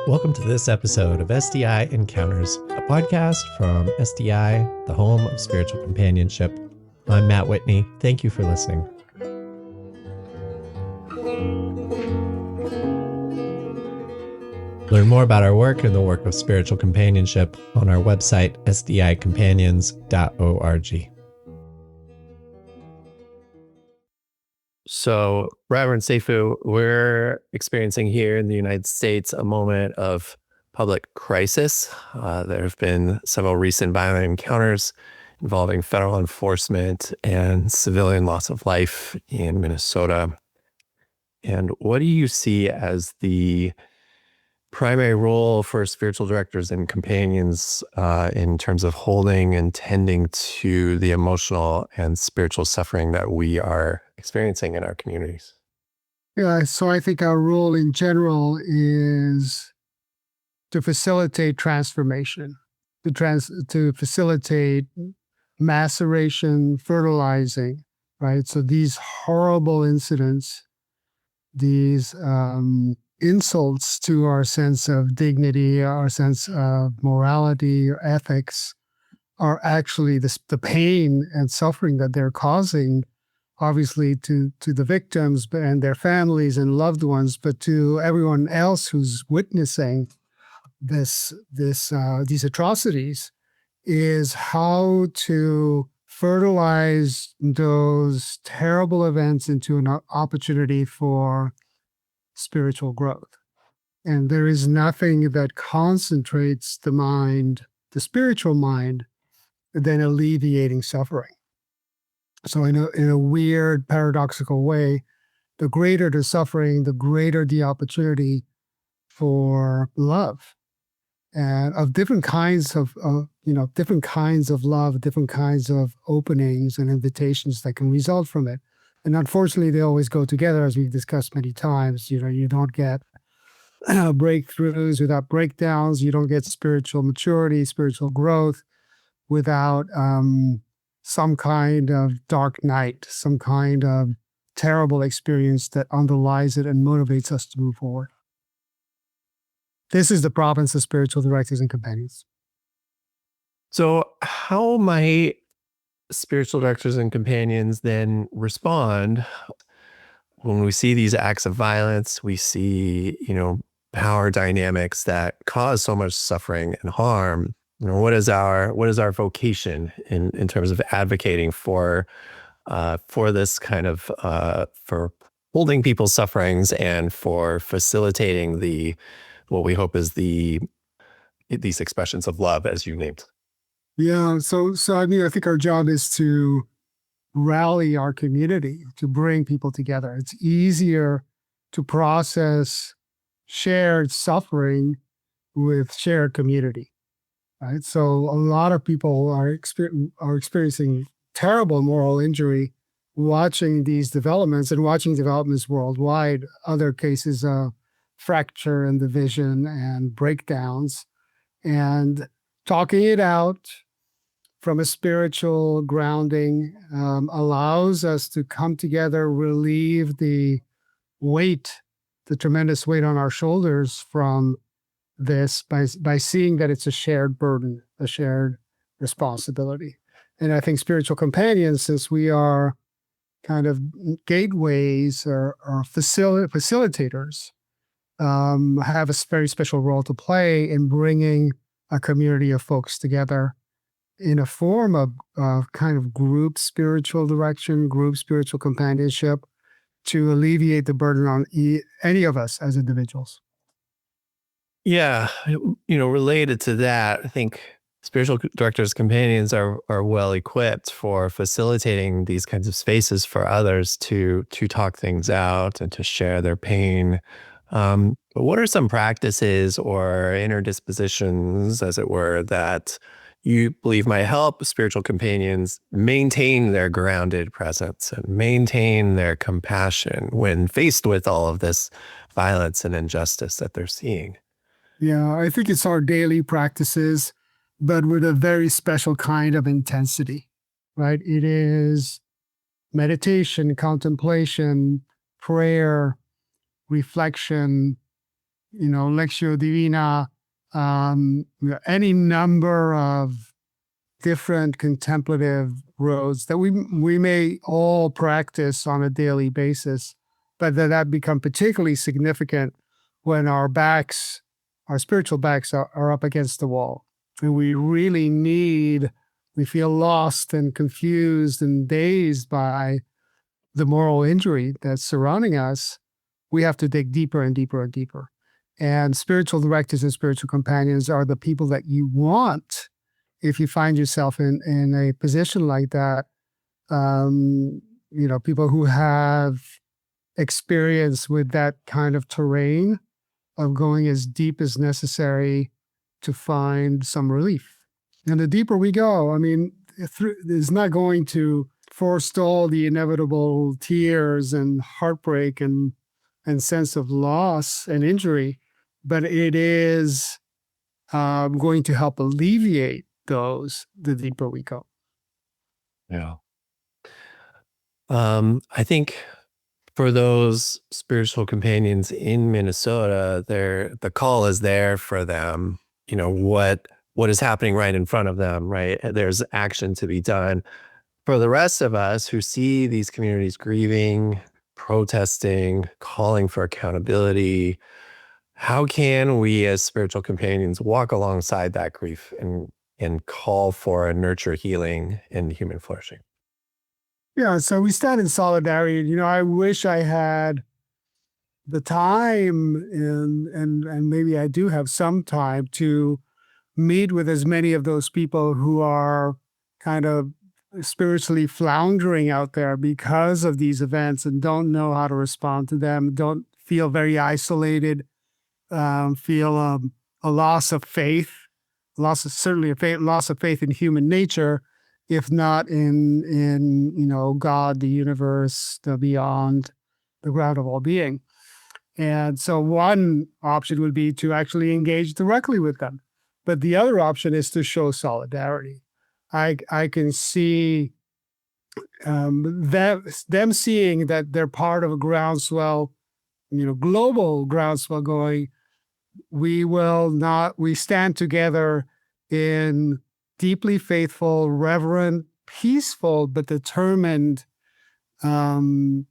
Welcome to this episode of SDI Encounters, a podcast from SDI, the home of spiritual companionship. I'm Matt Whitney. Thank you for listening. Learn more about our work and the work of spiritual companionship on our website, sdicompanions.org. So, Rev SeiFu, we're experiencing here in the United States a moment of public crisis. There have been several recent violent encounters involving federal enforcement and civilian loss of life in Minnesota. And what do you see as the primary role for spiritual directors and companions in terms of holding and tending to the emotional and spiritual suffering that we are experiencing in our communities? Yeah, so I think our role in general is to facilitate transformation, to facilitate maceration, fertilizing, right? So these horrible incidents, these insults to our sense of dignity, our sense of morality or ethics, are actually the pain and suffering that they're causing, obviously to the victims and their families and loved ones, but to everyone else who's witnessing these atrocities, is how to fertilize those terrible events into an opportunity for spiritual growth. And there is nothing that concentrates the mind, the spiritual mind, than alleviating suffering. So in a weird, paradoxical way, the greater the suffering, the greater the opportunity for love, and of different kinds of different kinds of love, different kinds of openings and invitations that can result from it. And unfortunately, they always go together, as we've discussed many times. You don't get breakthroughs without breakdowns. You don't get spiritual maturity, spiritual growth without some kind of dark night, some kind of terrible experience that underlies it and motivates us to move forward. This is the province of spiritual directors and companions. So how might spiritual directors and companions then respond when we see these acts of violence? We see, power dynamics that cause so much suffering and harm. What is our vocation in terms of advocating for this kind of for holding people's sufferings and for facilitating what we hope is these expressions of love, as you named? Yeah, so I think our job is to rally our community, to bring people together. It's easier to process shared suffering with shared community, right? So a lot of people are experiencing terrible moral injury watching these developments and watching developments worldwide, other cases of fracture and division and breakdowns, and talking it out from a spiritual grounding allows us to come together, relieve the tremendous weight on our shoulders from this by seeing that it's a shared burden, a shared responsibility. And I think spiritual companions, since we are kind of gateways or facilitators, have a very special role to play in bringing a community of folks together in a form of kind of group spiritual direction, group spiritual companionship, to alleviate the burden on any of us as individuals. Yeah, related to that, I think spiritual directors, companions are well equipped for facilitating these kinds of spaces for others to talk things out and to share their pain. But what are some practices or inner dispositions, as it were, that you believe might help spiritual companions maintain their grounded presence and maintain their compassion when faced with all of this violence and injustice that they're seeing? Yeah, I think it's our daily practices, but with a very special kind of intensity, right? It is meditation, contemplation, prayer, reflection, Lectio Divina, any number of different contemplative roads that we may all practice on a daily basis, but that become particularly significant when our spiritual backs are up against the wall. And we feel lost and confused and dazed by the moral injury that's surrounding us. We have to dig deeper and deeper and deeper. And spiritual directors and spiritual companions are the people that you want if you find yourself in a position like that. People who have experience with that kind of terrain of going as deep as necessary to find some relief. And the deeper we go, it's not going to forestall the inevitable tears and heartbreak and sense of loss and injury, but it is going to help alleviate those the deeper we go. Yeah. I think for those spiritual companions in Minnesota, the call is there for them. What is happening right in front of them, right? There's action to be done. For the rest of us who see these communities grieving, protesting, calling for accountability, how can we as spiritual companions walk alongside that grief and call for a nurture healing and human flourishing? Yeah, so we stand in solidarity. I wish I had the time and maybe I do have some time to meet with as many of those people who are kind of spiritually floundering out there because of these events and don't know how to respond to them, don't feel very isolated, feel a loss of faith, loss of faith in human nature, if not in God, the universe, the beyond, the ground of all being. And so one option would be to actually engage directly with them. But the other option is to show solidarity. I can see them seeing that they're part of a groundswell, global groundswell going, we stand together in deeply faithful, reverent, peaceful, but determined in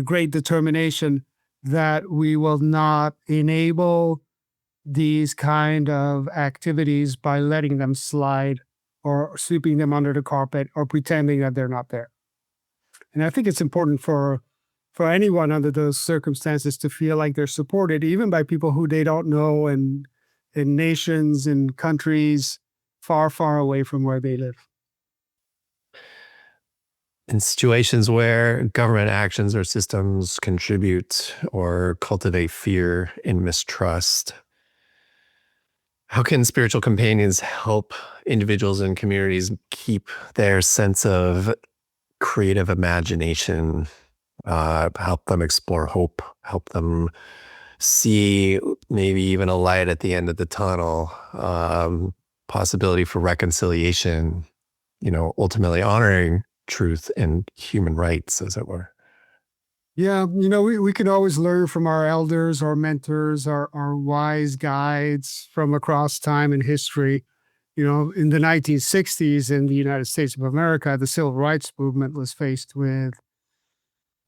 great determination that we will not enable these kind of activities by letting them slide or sweeping them under the carpet or pretending that they're not there. And I think it's important for anyone under those circumstances to feel like they're supported, even by people who they don't know and in nations and countries far, far away from where they live. In situations where government actions or systems contribute or cultivate fear and mistrust, how can spiritual companions help individuals and communities keep their sense of creative imagination, help them explore hope, help them see maybe even a light at the end of the tunnel, possibility for reconciliation, ultimately honoring truth and human rights, as it were? Yeah, we can always learn from our elders, our mentors, our wise guides from across time and history. In the 1960s in the United States of America, the civil rights movement was faced with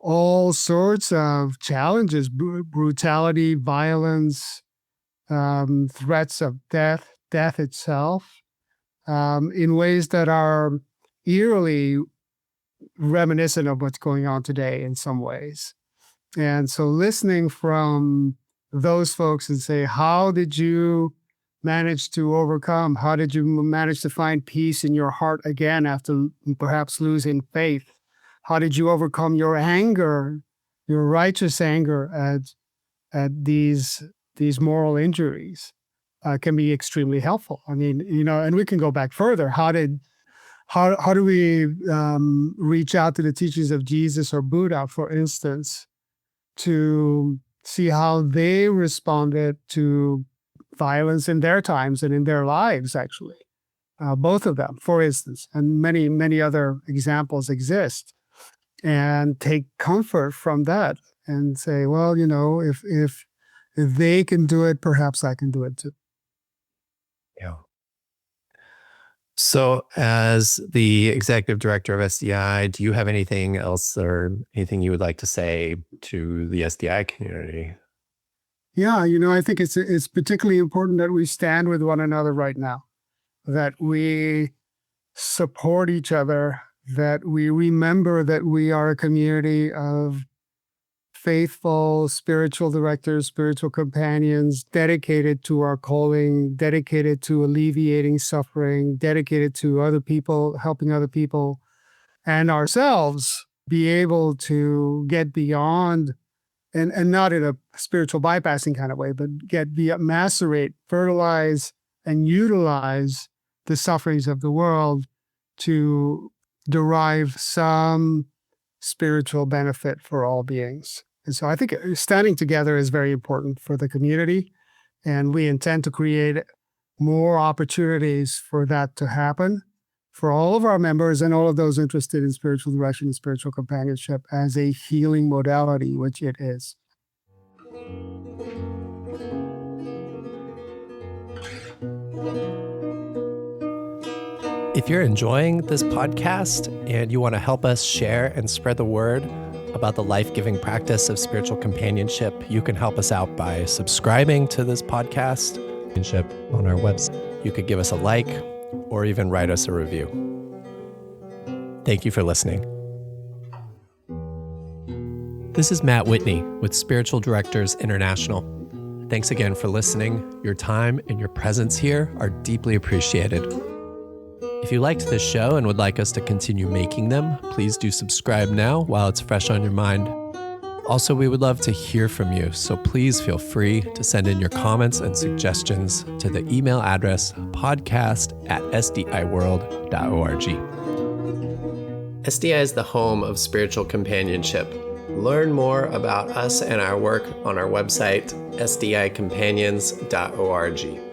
all sorts of challenges, brutality, violence, threats of death itself, in ways that are eerily reminiscent of what's going on today in some ways. And so listening from those folks and say, how did you manage to overcome? How did you manage to find peace in your heart again after perhaps losing faith? How did you overcome your anger, your righteous anger at these moral injuries? Can be extremely helpful. And we can go back further. How do we reach out to the teachings of Jesus or Buddha, for instance, to see how they responded to violence in their times and in their lives, actually? Both of them, for instance, and many, many other examples exist. And take comfort from that and say, well, if if they can do it, perhaps I can do it too. Yeah. So, as the executive director of SDI, do you have anything else or anything you would like to say to the SDI community? Yeah, I think it's particularly important that we stand with one another right now, that we support each other, that we remember that we are a community of faithful spiritual directors, spiritual companions, dedicated to our calling, dedicated to alleviating suffering, dedicated to other people, helping other people, and ourselves be able to get beyond, and not in a spiritual bypassing kind of way, but macerate, fertilize, and utilize the sufferings of the world to derive some spiritual benefit for all beings. And so I think standing together is very important for the community, and we intend to create more opportunities for that to happen for all of our members and all of those interested in spiritual direction and spiritual companionship as a healing modality, which it is. If you're enjoying this podcast and you want to help us share and spread the word about the life-giving practice of spiritual companionship, you can help us out by subscribing to this podcast on our website. You could give us a like or even write us a review. Thank you for listening. This is Matt Whitney with Spiritual Directors International. Thanks again for listening. Your time and your presence here are deeply appreciated. If you liked this show and would like us to continue making them, please do subscribe now while it's fresh on your mind. Also, we would love to hear from you, so please feel free to send in your comments and suggestions to the email address podcast@sdiworld.org. SDI is the home of spiritual companionship. Learn more about us and our work on our website, sdicompanions.org.